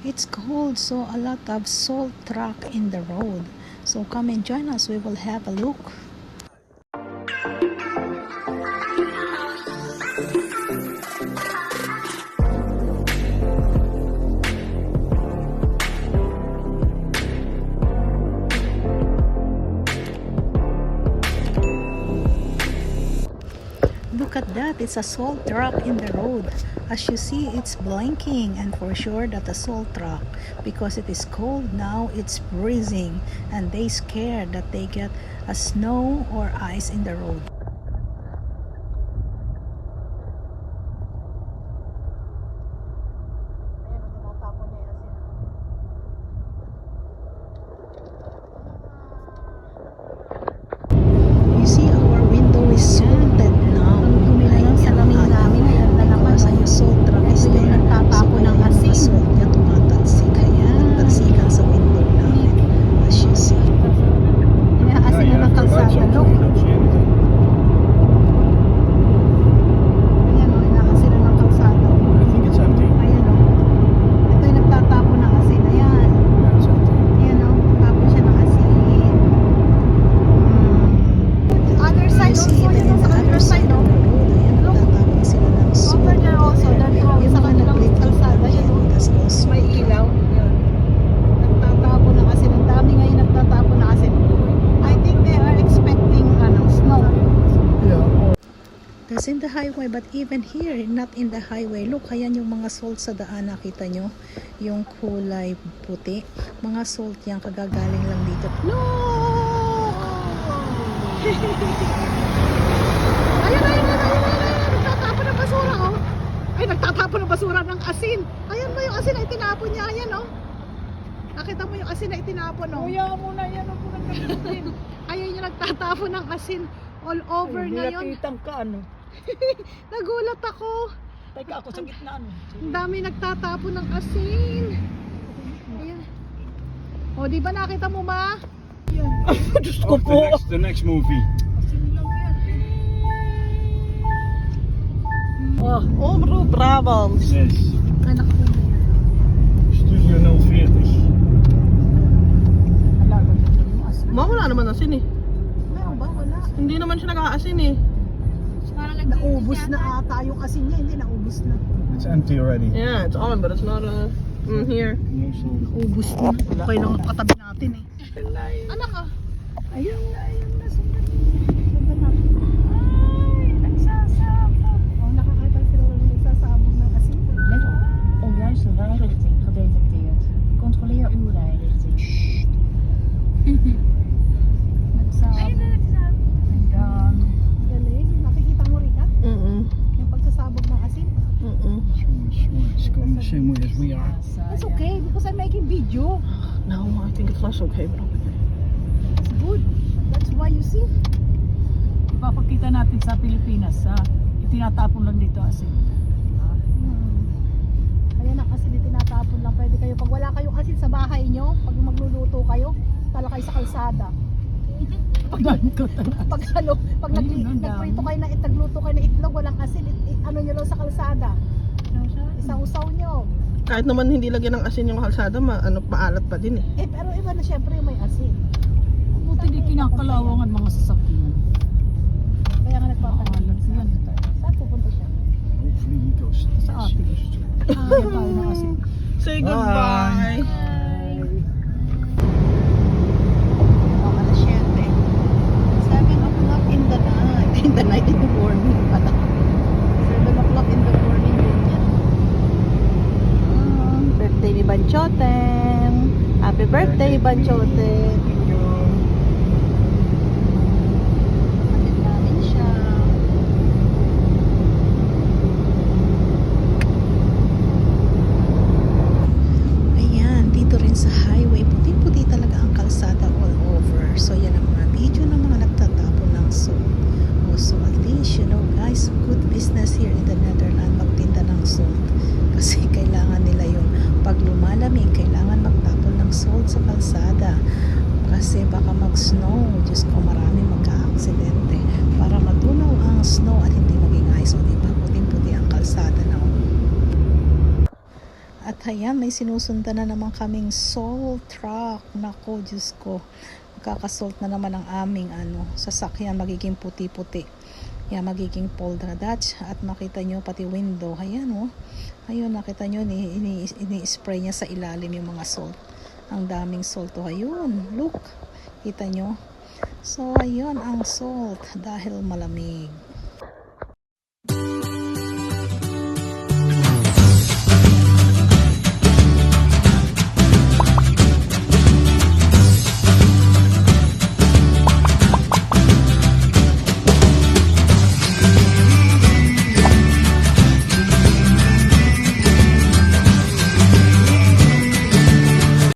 It's cold, so a lot of salt truck in the road. So come and join us. We will have a look. Look at that, it's a salt truck in the road. As you see, it's blinking, and for sure that a salt truck, because it is cold now, it's freezing, and they scared that they get a snow or ice in the road. You see, our window is salted now. Because ang salt truck is there. So kaya yung mga salt niya tumatalsik. Kaya nagtalsikan sa window namin. As you see. Inaasin na ng kalsada. Look. Ayan o, inaasin na ng kalsada. I think it's empty. Ayan o. Ito yung nagtatapon ng asin. Ayan. Yeah, it's empty. Ayan o, tapon siya ng asin. The other side also, yun o, sa other side o. Look. Over there also, that house, sa kanilang kalsada. Ayan o. May ilaw. Ayan. Nagtatapon ng asin. Ang dami ngayon nagtatapon ng asin. I think they are expecting snow. Yeah. That's in the highway, but even here, not in the highway. Look, ayan yung mga salt sa daan. Nakita nyo? Yung kulay puti. Mga salt yan, kagagaling lang dito. Look! Ayun. Nagtatapon ng basura, oh. Ay, nagtatapon ng basura ng asin. Ayan mo yung asin na itinapon niya. Ayan, oh. Nakita mo yung asin na itinapon, oh. Kuya mo na yan ang punang natin. Ayun yung nagtatapon ng asin all over ngayon. Nilapitan ka, ano? Nagulat ako. Teka, ako sa gitna, ano? Ang dami nagtatapon ng asin. Ayan. O, di ba nakita mo ba? Diyos ko Oh, po. the next movie. Omroep Brabant. Yes. Anak ko. Studio 040. Wala naman asin eh. Meron ba? Wala. Hindi naman siya nag-aasin eh. Naubos na ata yung asin niya. Hindi, naubos na. It's empty already. Yeah, it's on, but it's not here. No salt. Naubos na. Okay lang katabi natin eh. Anak ah. Ayun. Oh, nakakita sila ng nagsasabog ng asin. Let op, onjuiste rijrichting gedetecteerd. Controleer uw rijrichting. Nagsabog. Dan Galing. Nakikita mo rin ka? Mm-mm. Yung pagsasabog ng asin. Mm-mm. It's going the same way as we are. That's okay because I'm making video. No, I think it's less okay, but okay. It's good. That's why you see. Ipapakita natin sa Pilipinas, itinatapon lang dito asin. Kaya na kasi tinatapon lang. Pwede kayo, pag wala kayong asin sa bahay nyo, pag magluluto kayo, tala kayo sa kalsada. Pag nagprito kayo na nagluto kayo ng itlog, walang asin, ano nyo lang sa kalsada. Isaw-saw nyo. Kahit naman hindi lagyan ng asin yung kalsada, maalat pa din eh. Pero iba na syempre yung may asin. Buti di kinakalawangan mga sasakyan. Kaya nga nagpapalit. Yan. Saan pupunta siya? Hopefully he goes Sa atin. Kaya tayo ng asin. Say goodbye. Alas 7. 7 o'clock in the night. In the morning pala. 7 o'clock in the morning din yan. Birthday ni Banchoten. Happy birthday, Banchoten. Hatid namin siya. Ayan, dito rin sa highway, puti-puti talaga ang kalsada all over. So yan ang mga video ng mga nagtatapon ng salt. So at least, you know guys, good business here in the Netherlands magtinda ng salt. Kasi kailangan nila yung pag lumalamig, kailangan magtapon ng salt sa kalsada. Kasi baka mag-snow, Diyos ko, marami magka-aksidente. Para matunaw ang snow at hindi maging ice. O diba, puting-puti ang kalsada na. At ayan, may sinusundan na naman kaming salt truck. Nako, Diyos ko. Magkakasalt na naman ang aming sasakyan, magiging puti-puti. Yan, magiging Polder Dutch. At makita nyo pati window. Ayan, oh. Ayun, nakita nyo, ini-spray niya sa ilalim yung mga salt. Ang daming salt. Oh, ayun, look. Kita nyo. So, ayun ang salt dahil malamig.